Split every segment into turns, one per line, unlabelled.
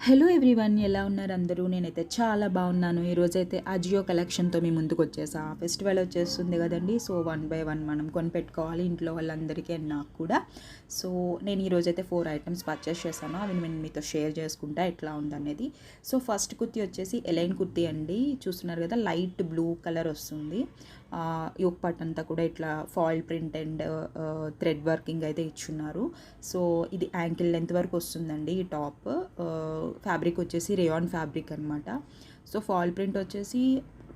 Hello everyone, ఎలా ఉన్నారు అందరూ? నేనైతే చాలా బాగున్నాను. ఈరోజైతే అజియో కలెక్షన్తో మీ ముందుకు వచ్చేసా. ఫెస్టివల్ వచ్చేస్తుంది కదండి, సో 1 బై 1 మనం కొనిపెట్టుకోవాలి ఇంట్లో వాళ్ళందరికీ అండ్ నాకు కూడా. సో నేను ఈరోజైతే 4 ఐటమ్స్ పర్చేస్ చేశాను. అవి నేను మీతో షేర్ చేసుకుంటా ఎట్లా ఉందనేది. సో ఫస్ట్ కుర్తీ వచ్చేసి ఎలైన్ కుర్తీ అండి. చూస్తున్నారు కదా, లైట్ బ్లూ కలర్ వస్తుంది. యోక్ పార్ట్ అంతా కూడా ఇట్లా foil print and thread working అయితే ఇచ్చున్నారు. సో ఇది యాంకిల్ లెంత్ వరకు వస్తుందండి ఈ టాప్. ఫ్యాబ్రిక్ వచ్చేసి రేయాన్ ఫ్యాబ్రిక్ అనమాట. సో ఫాయిల్ ప్రింట్ వచ్చేసి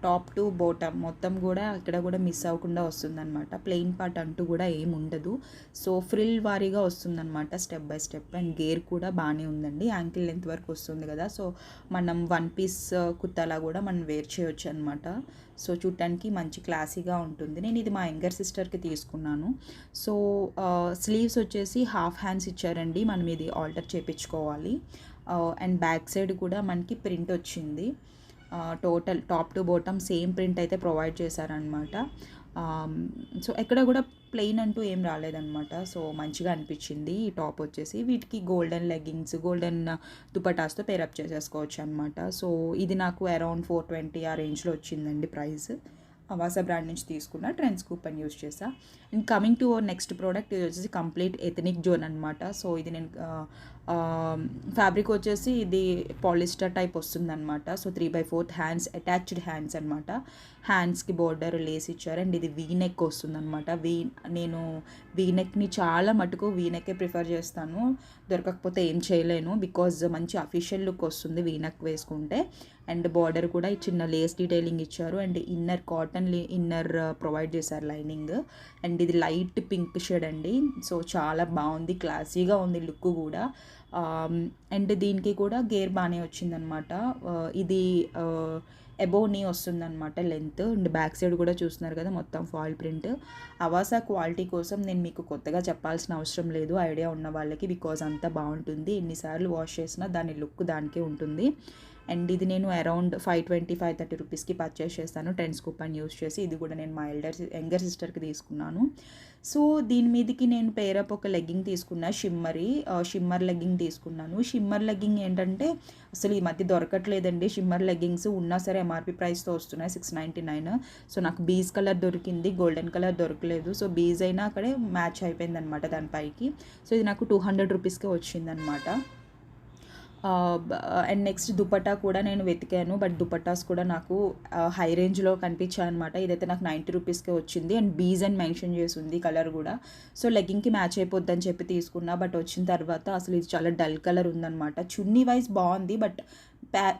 టాప్ టు బాటమ్ మొత్తం కూడా ఇక్కడ కూడా మిస్ అవ్వకుండా వస్తుందన్నమాట. ప్లెయిన్ పార్ట్ అంటూ కూడా ఏమి ఉండదు. సో ఫ్రిల్ వారీగా వస్తుందన్నమాట, step by step. And gear కూడా బాగానే ఉందండి, యాంకిల్ లెంత్ వరకు వస్తుంది కదా. సో మనం 1 పీస్ కుర్తాలా కూడా మనం వేర్ చేయొచ్చు అనమాట. సో చూడటానికి మంచి క్లాసీగా ఉంటుంది. నేను ఇది మా యంగర్ సిస్టర్కి తీసుకున్నాను. సో స్లీవ్స్ వచ్చేసి హాఫ్ హ్యాండ్స్ ఇచ్చారండి, మనం ఇది ఆల్టర్ చేయించుకోవాలి. అండ్ బ్యాక్ సైడ్ కూడా మనకి ప్రింట్ వచ్చింది. Total top to bottom same print అయితే ప్రొవైడ్ చేశారనమాట. సో ఎక్కడ కూడా ప్లెయిన్ అంటూ ఏం రాలేదనమాట. సో మంచిగా అనిపించింది ఈ టాప్ వచ్చేసి. వీటికి గోల్డెన్ లెగ్గింగ్స్, గోల్డెన్ దుపటాస్తో పేరప్ చేసేసుకోవచ్చు అనమాట. సో ఇది నాకు అరౌండ్ 420 ఆ రేంజ్లో వచ్చిందండి ప్రైస్. అవాసా బ్రాండ్ నుంచి తీసుకున్న, ట్రెండ్స్ కూపన్ యూస్ చేసా. And coming to next product, ఇది వచ్చేసి కంప్లీట్ ఎథనిక్ జోన్ అనమాట. సో ఇది నేను ఫ్యాబ్రిక్ వచ్చేసి ఇది పాలిస్టర్ టైప్ వస్తుందన్నమాట. సో 3/4 హ్యాండ్స్, అటాచ్డ్ హ్యాండ్స్ అనమాట. హ్యాండ్స్కి బోర్డర్ లేస్ ఇచ్చారు. అండ్ ఇది వీనెక్ వస్తుందన్నమాట. నేను వీనెక్ని చాలా మటుకు వీనెక్కే ప్రిఫర్ చేస్తాను. దొరకకపోతే ఏం చేయలేను, బికాజ్ మంచి అఫీషియల్ లుక్ వస్తుంది వీనెక్ వేసుకుంటే. అండ్ బార్డర్ కూడా చిన్న లేస్ డీటెయిలింగ్ ఇచ్చారు. And inner cotton inner provide చేశారు లైనింగ్. అండ్ ఇది లైట్ పింక్ షేడ్ అండి. సో చాలా బాగుంది, క్లాసీగా ఉంది లుక్ కూడా. అండ్ దీనికి కూడా గేర్ బాగానే వచ్చిందనమాట. ఇది అబోవ్ నీ వస్తుందన్నమాట లెంత్. అండ్ బ్యాక్ సైడ్ కూడా చూస్తున్నారు కదా, మొత్తం ఫాయిల్ ప్రింట్. అవాసా క్వాలిటీ కోసం నేను మీకు కొత్తగా చెప్పాల్సిన అవసరం లేదు, ఐడియా ఉన్న వాళ్ళకి, బికాజ్ అంతా బాగుంటుంది. ఎన్నిసార్లు వాష్ చేసినా దాని లుక్ దానికే ఉంటుంది. అండ్ ఇది నేను అరౌండ్ 520-530 రూపీస్కి పర్చేస్ చేస్తాను, ట్రెండ్స్ కూపన్ యూస్ చేసి. ఇది కూడా నేను మా యంగర్ సిస్టర్కి తీసుకున్నాను. సో దీని మీదకి నేను పేరప్ ఒక లెగ్గింగ్ తీసుకున్నా, షిమ్మర్ లెగ్గింగ్ తీసుకున్నాను. షిమ్మర్ లెగ్గింగ్ ఏంటంటే అసలు ఈ మధ్య దొరకట్లేదండి. షిమ్మర్ లెగ్గింగ్స్ ఉన్నా సరే ఎంఆర్పి ప్రైస్తో వస్తున్నాయి, 699. సో నాకు బీజ్ కలర్ దొరికింది, గోల్డెన్ కలర్ దొరకలేదు. సో బీజ్ అయినా అక్కడే మ్యాచ్ అయిపోయింది అనమాట దానిపైకి. సో ఇది నాకు 200 రూపీస్కే వచ్చిందనమాట. అండ్ నెక్స్ట్ దుపట్టా కూడా నేను వెతికాను, బట్ దుపట్టాస్ కూడా నాకు హై రేంజ్లో కనిపించాయి అనమాట. ఇదైతే నాకు 90 రూపీస్కే వచ్చింది. అండ్ బీజ్ అని మెన్షన్ చేసి ఉంది కలర్ కూడా. సో లెగ్గింగ్కి మ్యాచ్ అయిపోద్దని చెప్పి తీసుకున్నా, బట్ వచ్చిన తర్వాత అసలు ఇది చాలా డల్ కలర్ ఉందన్నమాట. చున్నీ వైజ్ బాగుంది, బట్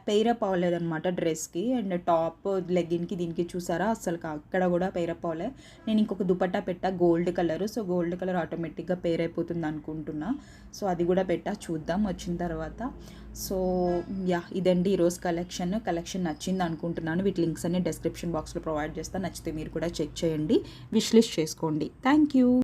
పెయిరప్ అవ్వలేదన్నమాట డ్రెస్కి. అండ్ టాప్ లెగ్గిన్కి దీనికి చూసారా, అసలు అక్కడ కూడా పెయిరప్ అవ్వలేదు. నేను ఇంకొక దుపట్టా పెట్టా gold colour. So gold colour ఆటోమేటిక్గా పెయిర్ అయిపోతుంది అనుకుంటున్నా. సో అది కూడా పెట్టా, చూద్దాం వచ్చిన తర్వాత. సో యా, ఇదండి ఈరోజు కలెక్షన్ నచ్చింది అనుకుంటున్నాను. వీటి లింక్స్ అన్ని డిస్క్రిప్షన్ బాక్స్లో ప్రొవైడ్ చేస్తాను, నచ్చితే మీరు కూడా చెక్ చేయండి, విష్ లిస్ట్ చేసుకోండి. Thank you.